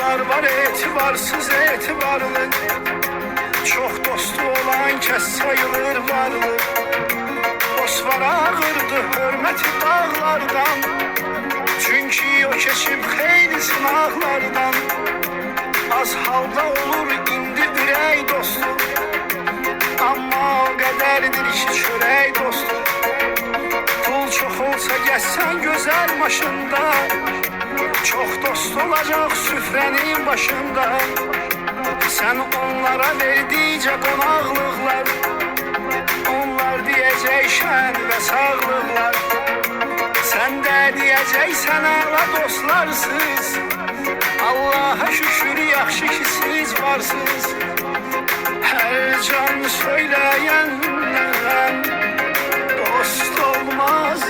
dostlar var, etibarsız etibarlı. Çok dostu olan kes sayılır varlı. Dost var ağırdı hürmeti dağlardan. Çünkü o keçip xeyli sınaqlardan. Az halda olur indi ürək dostu. Amma o qədərdir ki çörək dostu. Pul çox olsa gəzsən gözəl maşında. Çox dost olacaq süfrənin başında. Sən onlara verdikcə qonaqlıqlar, onlar deyəcək şən və sağlıqlar. Sən də deyəcəksən əla dostlarsız. Allah'a şükür yaxşı ki siz varsınız. Hər can söyləyəndən dost olmaz